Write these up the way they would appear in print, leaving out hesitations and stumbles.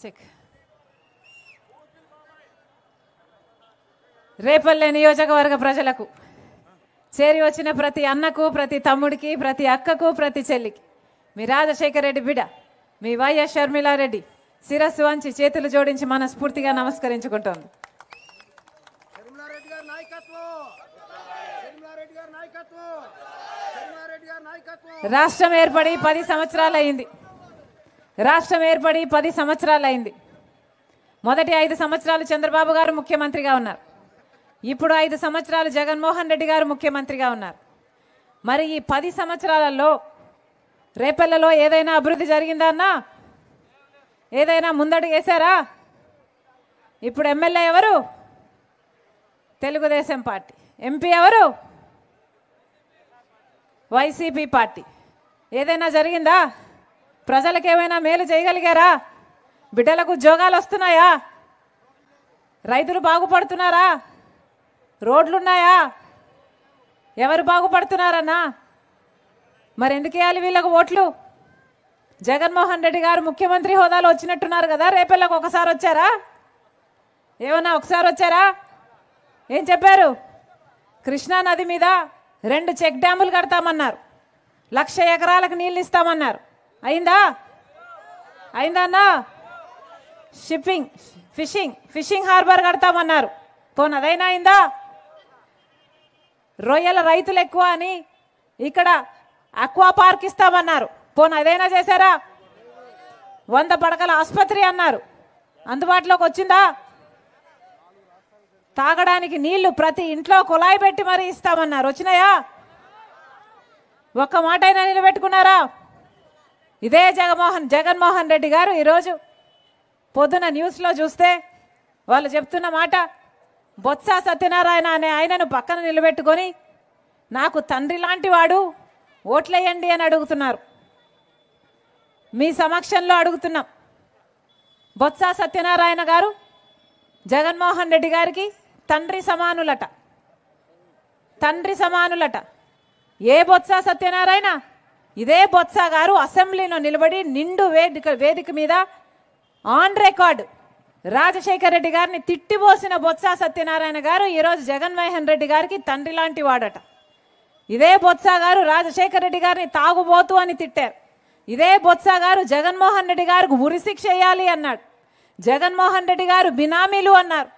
Check. Repalle నియోజకవర్గ ప్రజలకు చేరి వచ్చిన ప్రతి అన్నకు, ప్రతి తమ్ముడికి, ప్రతి అక్కకు, ప్రతి చెల్లికి మీ రాజశేఖర రెడ్డి బిడ్డ మీ వైఎస్ షర్మిలారెడ్డి శిరస్సు వంచి చేతులు జోడించి మనస్ఫూర్తిగా నమస్కరించుకుంటోంది. రాష్ట్రం ఏర్పడి 10 సంవత్సరాలు అయింది. రాష్ట్రం ఏర్పడి 10 సంవత్సరాలు అయింది. మొదటి 5 సంవత్సరాలు చంద్రబాబు గారు ముఖ్యమంత్రిగా ఉన్నారు. ఇప్పుడు 5 సంవత్సరాలు జగన్మోహన్ రెడ్డి గారు ముఖ్యమంత్రిగా ఉన్నారు. మరి ఈ 10 సంవత్సరాలలో రేపల్లలో ఏదైనా అభివృద్ధి జరిగిందా అన్నా? ఏదైనా ముందడుగు వేశారా? ఇప్పుడు ఎమ్మెల్యే ఎవరు? తెలుగుదేశం పార్టీ. ఎంపీ ఎవరు? YCP party. ఏదైనా జరిగిందా? ప్రజలకు ఏమైనా మేలు చేయగలిగారా? బిడ్డలకు ఉద్యోగాలు వస్తున్నాయా? రైతులు బాగుపడుతున్నారా? రోడ్లున్నాయా? ఎవరు బాగుపడుతున్నారన్నా? మరి ఎందుకు వేయాలి వీళ్ళకు ఓట్లు? జగన్మోహన్ రెడ్డి గారు ముఖ్యమంత్రి హోదాలో వచ్చినట్టున్నారు కదా, రేపల్లకు ఒకసారి వచ్చారా? ఏమన్నా ఒకసారి వచ్చారా? ఏం చెప్పారు? కృష్ణా నది మీద 2 చెక్ డ్యాములు కడతామన్నారు. 1,00,000 ఎకరాలకు నీళ్ళు ఇస్తామన్నారు. అయిందా? అయిందా అన్నా? ఫిషింగ్ హార్బర్ కడతామన్నారు. పోనీ అదైనా అయిందా? రొయ్యల రైతులు ఎక్కువ అని ఇక్కడ అక్వా పార్క్ ఇస్తామన్నారు. పోనీ అదైనా చేశారా? 100 పడకల ఆసుపత్రి అన్నారు. అందుబాటులోకి వచ్చిందా? తాగడానికి నీళ్లు ప్రతి ఇంట్లో కుళాయి పెట్టి మరీ ఇస్తామన్నారు. వచ్చినాయా? ఒక్క మాట అయినా నిలబెట్టుకున్నారా? ఇదే జగన్మోహన్ రెడ్డి గారు ఈరోజు పొద్దున న్యూస్లో చూస్తే వాళ్ళు చెప్తున్న మాట, బొత్స సత్యనారాయణ అనే ఆయనను పక్కన నిలబెట్టుకొని నాకు తండ్రి లాంటి వాడు, ఓట్లేయండి అని అడుగుతున్నారు. మీ సమక్షంలో అడుగుతున్నాం. బొత్స సత్యనారాయణ గారు జగన్మోహన్ రెడ్డి గారికి తండ్రి సమానులట. తండ్రి సమానులట. ఏ బొత్స సత్యనారాయణ? ఇదే బొత్స గారు అసెంబ్లీలో నిలబడి నిండు వేదిక మీద ఆన్ రికార్డు రాజశేఖర రెడ్డి గారిని తిట్టిపోసిన బొత్స సత్యనారాయణ గారు ఈరోజు జగన్మోహన్ రెడ్డి గారికి తండ్రి లాంటి వాడట. ఇదే బొత్స గారు రాజశేఖర రెడ్డి గారిని తాగుబోతు అని తిట్టారు. ఇదే బొత్స గారు జగన్మోహన్ రెడ్డి గారికి ఉరిశిక్ష వేయాలి అన్నాడు. జగన్మోహన్ రెడ్డి గారు బినామీలు అన్నారు.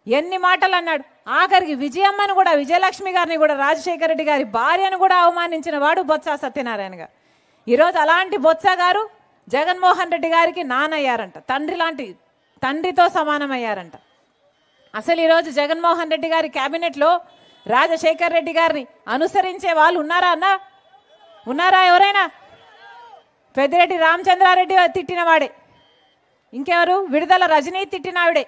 ఎన్ని మాటలు అన్నాడు. ఆఖరికి విజయమ్మను కూడా, విజయలక్ష్మి గారిని కూడా, రాజశేఖర రెడ్డి గారి భార్యను కూడా అవమానించిన వాడు బొత్స సత్యనారాయణ గారు. ఈరోజు అలాంటి బొత్స గారు జగన్మోహన్ రెడ్డి గారికి నానయ్యారంట. తండ్రితో సమానమయ్యారంట. అసలు ఈరోజు జగన్మోహన్ రెడ్డి గారి క్యాబినెట్లో రాజశేఖర రెడ్డి గారిని అనుసరించే వాళ్ళు ఉన్నారా అన్నా? ఉన్నారా ఎవరైనా? పెద్దిరెడ్డి రామచంద్రారెడ్డి తిట్టిన వాడే. ఇంకెవరు? విడుదల రజనీ తిట్టినావిడే.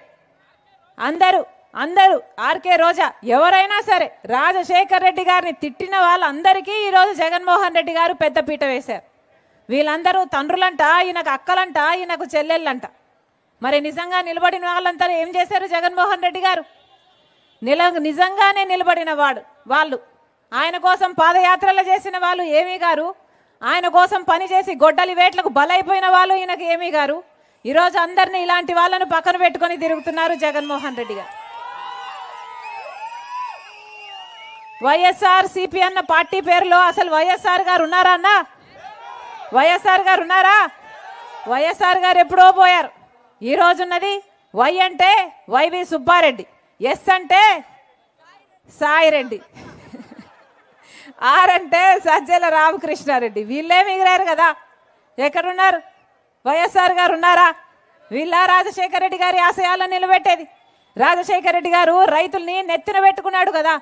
అందరూ ఆర్కే రోజా ఎవరైనా సరే రాజశేఖర రెడ్డి గారిని తిట్టిన వాళ్ళందరికీ ఈరోజు జగన్మోహన్ రెడ్డి గారు పెద్ద పీట వేశారు. వీళ్ళందరూ తండ్రులంట, ఈయనకు అక్కలంట, ఈయనకు చెల్లెళ్ళంట. మరి నిజంగా నిలబడిన వాళ్ళంతా ఏం చేశారు? జగన్మోహన్ రెడ్డి గారు నిజంగానే నిలబడిన వాళ్ళు ఆయన కోసం పాదయాత్రలు చేసిన వాళ్ళు ఏమీ గారు, ఆయన కోసం పనిచేసి గొడ్డలి వేట్లకు బలైపోయిన వాళ్ళు ఈయనకు ఏమీ గారు. ఈరోజు అందరినీ ఇలాంటి వాళ్ళను పక్కన పెట్టుకొని తిరుగుతున్నారు జగన్మోహన్ రెడ్డి గారు. వైఎస్ఆర్ సిపి అన్న పార్టీ పేరులో అసలు వైఎస్ఆర్ గారు ఉన్నారా అన్నా? వైఎస్ఆర్ గారు ఉన్నారా? వైఎస్ఆర్ గారు ఎప్పుడో పోయారు. ఈ రోజున్నది వై అంటే వైవి సుబ్బారెడ్డి, ఎస్ అంటే సాయిరెడ్డి, ఆర్ అంటే సజ్జల రామకృష్ణారెడ్డి. వీళ్ళే మిగిలారు కదా. ఎక్కడున్నారు? వైఎస్ఆర్ గారు ఉన్నారా? వీళ్ళ రాజశేఖర రెడ్డి గారి ఆశయాలను నిలబెట్టేది. రాజశేఖర రెడ్డి గారు రైతుల్ని నెత్తిన పెట్టుకున్నాడు కదా.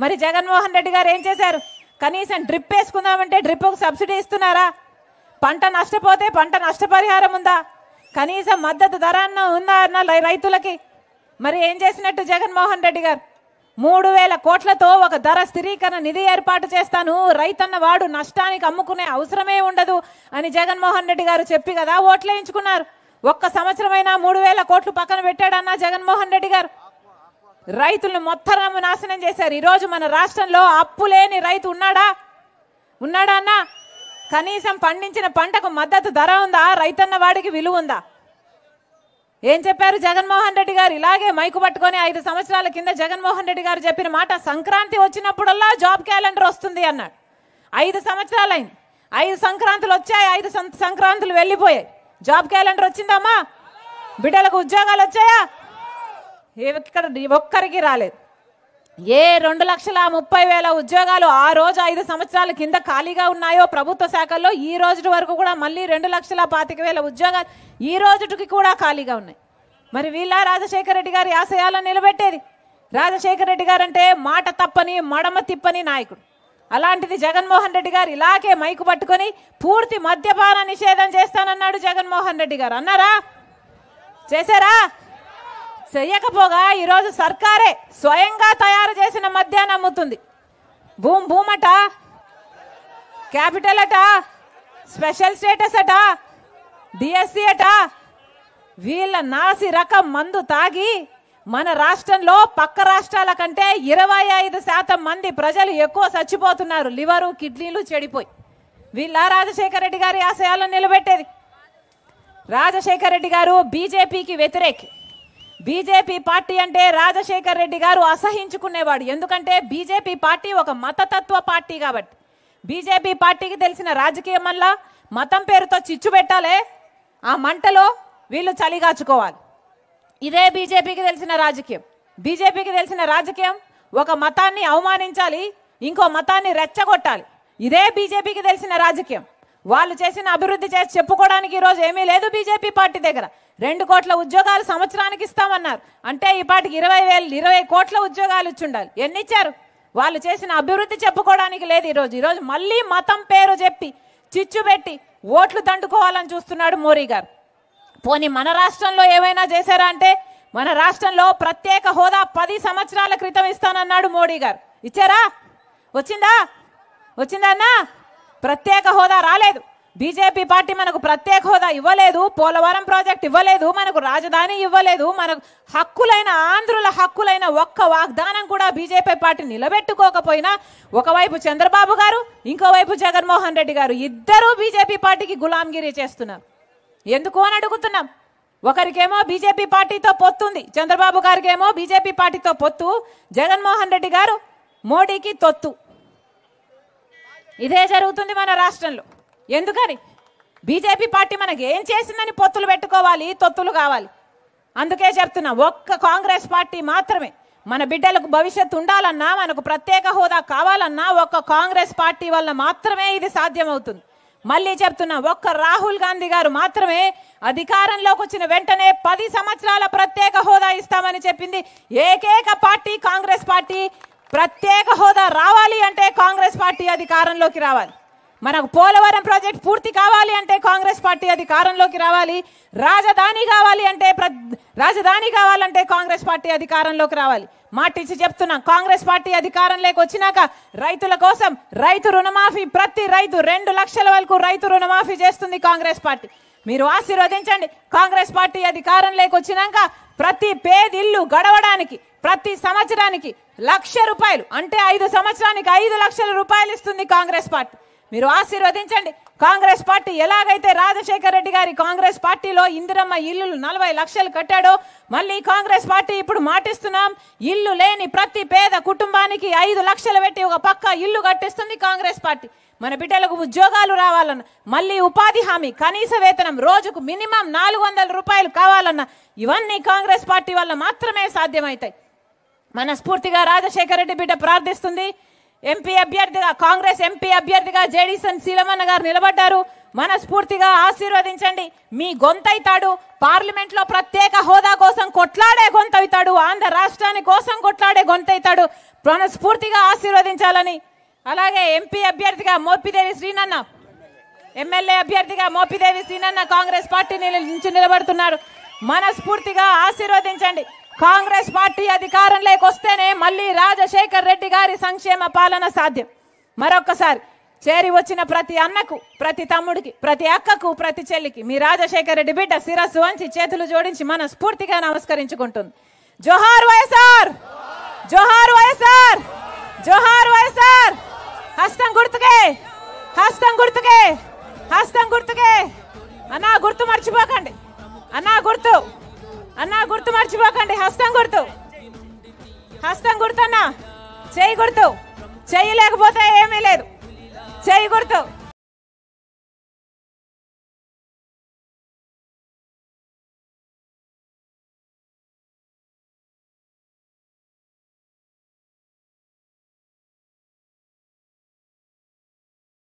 మరి జగన్మోహన్ రెడ్డి గారు ఏం చేశారు? కనీసం డ్రిప్ వేసుకుందామంటే డ్రిప్కు సబ్సిడీ ఇస్తున్నారా? పంట నష్టపోతే పంట నష్టపరిహారం ఉందా? కనీసం మద్దతు ధర ఉందా అన్న రైతులకి? మరి ఏం చేసినట్టు జగన్మోహన్ రెడ్డి గారు? 3,000 కోట్లతో ఒక ధర స్థిరీకరణ నిధి ఏర్పాటు చేస్తాను, రైతన్న వాడు నష్టానికి అమ్ముకునే అవసరమే ఉండదు అని జగన్మోహన్ రెడ్డి గారు చెప్పి కదా ఓట్లేయించుకున్నారు. ఒక్క సంవత్సరమైనా 3,000 కోట్లు పక్కన పెట్టాడన్నా జగన్మోహన్ రెడ్డి గారు? రైతులను మొత్తం నాశనం చేశారు. ఈరోజు మన రాష్ట్రంలో అప్పు లేని రైతు ఉన్నాడా అన్నా? కనీసం పండించిన పంటకు మద్దతు ధర ఉందా? రైతన్న వాడికి విలువ ఉందా? ఏం చెప్పారు జగన్మోహన్ రెడ్డి గారు? ఇలాగే మైకు పట్టుకొని 5 సంవత్సరాల కింద జగన్మోహన్ రెడ్డి గారు చెప్పిన మాట, సంక్రాంతి వచ్చినప్పుడల్లా జాబ్ క్యాలెండర్ వస్తుంది అన్నాడు. 5 సంవత్సరాలైంది, 5 సంక్రాంతులు వచ్చాయి, 5 సంక్రాంతులు వెళ్ళిపోయాయి. జాబ్ క్యాలెండర్ వచ్చిందమ్మా? బిడ్డలకు ఉద్యోగాలు వచ్చాయా? ఇక్కడ ఒక్కరికి రాలేదు. ఏ 2,30,000 ఉద్యోగాలు ఆ రోజు 5 సంవత్సరాల కింద ఖాళీగా ఉన్నాయో ప్రభుత్వ శాఖల్లో, ఈ రోజు వరకు కూడా మళ్ళీ 2,25,000 ఉద్యోగాలు ఈ రోజుకి కూడా ఖాళీగా ఉన్నాయి. మరి వీళ్ళ రాజశేఖర రెడ్డి గారి ఆశయాలను నిలబెట్టేది? రాజశేఖర రెడ్డి గారు అంటే మాట తప్పని మడమ తిప్పని నాయకుడు. అలాంటిది జగన్మోహన్ రెడ్డి గారు ఇలాగే మైకు పట్టుకొని పూర్తి మద్యపాన నిషేధం చేస్తానన్నాడు జగన్మోహన్ రెడ్డి గారు. అన్నారా? చేశారా? చెయ్యకపోగా ఈరోజు సర్కారే స్వయంగా తయారు చేసిన మద్యాన్ని అమ్ముతుంది. భూమట, క్యాపిటల్ అట, స్పెషల్ స్టేటస్ అట, డిఎస్సి అట, వీళ్ళ నాసి రకం మందు తాగి మన రాష్ట్రంలో పక్క రాష్ట్రాల కంటే 25% మంది ప్రజలు ఎక్కువ చచ్చిపోతున్నారు, లివరు కిడ్నీలు చెడిపోయి. వీళ్ళ రాజశేఖర రెడ్డి గారి ఆశయాలను నిలబెట్టేది? రాజశేఖర రెడ్డి గారు బీజేపీకి వ్యతిరేకి. బీజేపీ పార్టీ అంటే రాజశేఖర రెడ్డి గారు అసహించుకునేవాడు. ఎందుకంటే బీజేపీ పార్టీ ఒక మతతత్వ పార్టీ కాబట్టి. బీజేపీ పార్టీకి తెలిసిన రాజకీయం వల్ల మతం పేరుతో చిచ్చు పెట్టాలే, ఆ మంటలో వీళ్ళు చలిగాచుకోవాలి. ఇదే బీజేపీకి తెలిసిన రాజకీయం. బీజేపీకి తెలిసిన రాజకీయం ఒక మతాన్ని అవమానించాలి, ఇంకో మతాన్ని రెచ్చగొట్టాలి. ఇదే బీజేపీకి తెలిసిన రాజకీయం. వాళ్ళు చేసిన అభివృద్ధి చేసి చెప్పుకోవడానికి ఈరోజు ఏమీ లేదు బీజేపీ పార్టీ దగ్గర. 2 కోట్ల ఉద్యోగాలు సంవత్సరానికి ఇస్తామన్నారు. అంటే ఈ పార్టీకి 20 కోట్ల ఉద్యోగాలు ఇచ్చుండాలి. ఎన్ని ఇచ్చారు? వాళ్ళు చేసిన అభివృద్ధి చెప్పుకోవడానికి లేదు ఈరోజు మళ్ళీ మతం పేరు చెప్పి చిచ్చు పెట్టి ఓట్లు దండుకోవాలని చూస్తున్నాడు మోడీ గారు. పోనీ మన రాష్ట్రంలో ఏమైనా చేశారా అంటే, మన రాష్ట్రంలో ప్రత్యేక హోదా 10 సంవత్సరాల క్రితం ఇస్తానన్నాడు మోడీ గారు. ఇచ్చారా? వచ్చిందా అన్నా? ప్రత్యేక హోదా రాలేదు. బీజేపీ పార్టీ మనకు ప్రత్యేక హోదా ఇవ్వలేదు, పోలవరం ప్రాజెక్ట్ ఇవ్వలేదు, మనకు రాజధాని ఇవ్వలేదు, మనకు హక్కులైన ఆంధ్రుల హక్కులైన ఒక్క వాగ్దానం కూడా బీజేపీ పార్టీ నిలబెట్టుకోకపోయినా ఒకవైపు చంద్రబాబు గారు, ఇంకోవైపు జగన్మోహన్ రెడ్డి గారు ఇద్దరూ బీజేపీ పార్టీకి గులాంగిరి చేస్తున్నారు. ఎందుకు అని అడుగుతున్నాం. ఒకరికేమో బీజేపీ పార్టీతో పొత్తుంది, చంద్రబాబు గారికి ఏమో బీజేపీ పార్టీతో పొత్తు, జగన్మోహన్ రెడ్డి గారు మోడీకి తొత్తు. ఇదే జరుగుతుంది మన రాష్ట్రంలో. ఎందుకని? బీజేపీ పార్టీ మనకి ఏం చేసిందని పొత్తులు పెట్టుకోవాలి, తొత్తులు కావాలి. అందుకే చెప్తున్నా, ఒక్క కాంగ్రెస్ పార్టీ మాత్రమే మన బిడ్డలకు భవిష్యత్తు ఉండాలన్నా, మనకు ప్రత్యేక హోదా కావాలన్నా ఒక్క కాంగ్రెస్ పార్టీ వల్ల మాత్రమే ఇది సాధ్యమవుతుంది. మళ్ళీ చెప్తున్నా, ఒక్క రాహుల్ గాంధీ గారు మాత్రమే అధికారంలోకి వచ్చిన వెంటనే 10 సంవత్సరాల ప్రత్యేక హోదా ఇస్తామని చెప్పింది ఏకైక పార్టీ కాంగ్రెస్ పార్టీ. ప్రత్యేక హోదా రావాలి అంటే కాంగ్రెస్ పార్టీ అధికారంలోకి రావాలి. మనకు పోలవరం ప్రాజెక్ట్ పూర్తి కావాలి అంటే కాంగ్రెస్ పార్టీ అధికారంలోకి రావాలి. రాజధాని కావాలంటే కాంగ్రెస్ పార్టీ అధికారంలోకి రావాలి. మాటిచ్చి చెప్తున్నాం, కాంగ్రెస్ పార్టీ అధికారంలోకి వచ్చినాక రైతుల కోసం రైతు రుణమాఫీ, ప్రతి రైతు 2 లక్షల వరకు రైతు రుణమాఫీ చేస్తుంది కాంగ్రెస్ పార్టీ. మీరు ఆశీర్వదించండి. కాంగ్రెస్ పార్టీ అధికారంలోకి వచ్చినాక ప్రతి పేదిల్లు గడవడానికి ప్రతి సంవత్సరానికి 1,00,000 రూపాయలు, అంటే 5 సంవత్సరానికి 5 లక్షల రూపాయలు ఇస్తుంది కాంగ్రెస్ పార్టీ. మీరు ఆశీర్వదించండి. కాంగ్రెస్ పార్టీ ఎలాగైతే రాజశేఖర రెడ్డి గారి కాంగ్రెస్ పార్టీలో ఇందిరమ్మ ఇల్లులు 40 లక్షలు కట్టాడో, మళ్ళీ కాంగ్రెస్ పార్టీ ఇప్పుడు మాటిస్తున్నాం, ఇల్లు లేని ప్రతి పేద కుటుంబానికి 5 లక్షలు పెట్టి ఒక పక్క ఇల్లు కట్టిస్తుంది కాంగ్రెస్ పార్టీ. మన బిడ్డలకు ఉద్యోగాలు రావాలన్న, మళ్ళీ ఉపాధి హామీ, కనీస వేతనం రోజుకు మినిమం 400 రూపాయలు కావాలన్న, ఇవన్నీ కాంగ్రెస్ పార్టీ వల్ల మాత్రమే సాధ్యమవుతాయి. మనస్ఫూర్తిగా రాజశేఖర రెడ్డి బిడ్డ ప్రార్థిస్తుంది. ఎంపీ అభ్యర్థిగా, కాంగ్రెస్ ఎంపీ అభ్యర్థిగా జేడీసన్ శీలమన్న గారు నిలబడ్డారు. మనస్ఫూర్తిగా ఆశీర్వదించండి. మీ గొంతైతాడు. పార్లమెంట్ లో ప్రత్యేక హోదా కోసం కొట్లాడే గొంతైతాడు, ఆంధ్ర రాష్ట్రాన్ని కోసం కొట్లాడే గొంతైతాడు. మనస్ఫూర్తిగా ఆశీర్వదించాలని, అలాగే ఎంపీ అభ్యర్థిగా మోపిదేవి శ్రీనన్న, ఎమ్మెల్యే అభ్యర్థిగా మోపిదేవి శ్రీనన్న కాంగ్రెస్ పార్టీ నుంచి నిలబడుతున్నారు. మనస్ఫూర్తిగా ఆశీర్వదించండి. కాంగ్రెస్ పార్టీ అధికారంలోకి వస్తేనే మళ్ళీ రాజశేఖర్ రెడ్డి గారి సంక్షేమ పాలన సాధ్యం. మరొక్కసారి చేరి వచ్చిన ప్రతి అన్నకు, ప్రతి తమ్ముడికి, ప్రతి అక్కకు, ప్రతి చెల్లికి మీ రాజశేఖర్ రెడ్డి బిడ్డ శిరస్సు వంచి చేతులు జోడించి మనస్ఫూర్తిగా నమస్కరించుకుంటుంది. జోహార్ వైఎస్ఆర్, జోహార్ వైఎస్ఆర్, జోహార్ వైఎస్ఆర్. హస్తం గుర్తుకే, హస్తం గుర్తుకే, హస్తం గుర్తుకే. అన్నా గుర్తు మర్చిపోకండి. అన్నా గుర్తు, అన్నా గుర్తు మర్చిపోకండి. హస్తం గుర్తు, హస్తం గుర్తు అన్నా. చెయ్యి గుర్తు, చెయ్యి లేకపోతే ఏమీ లేదు. చెయ్యి గుర్తు.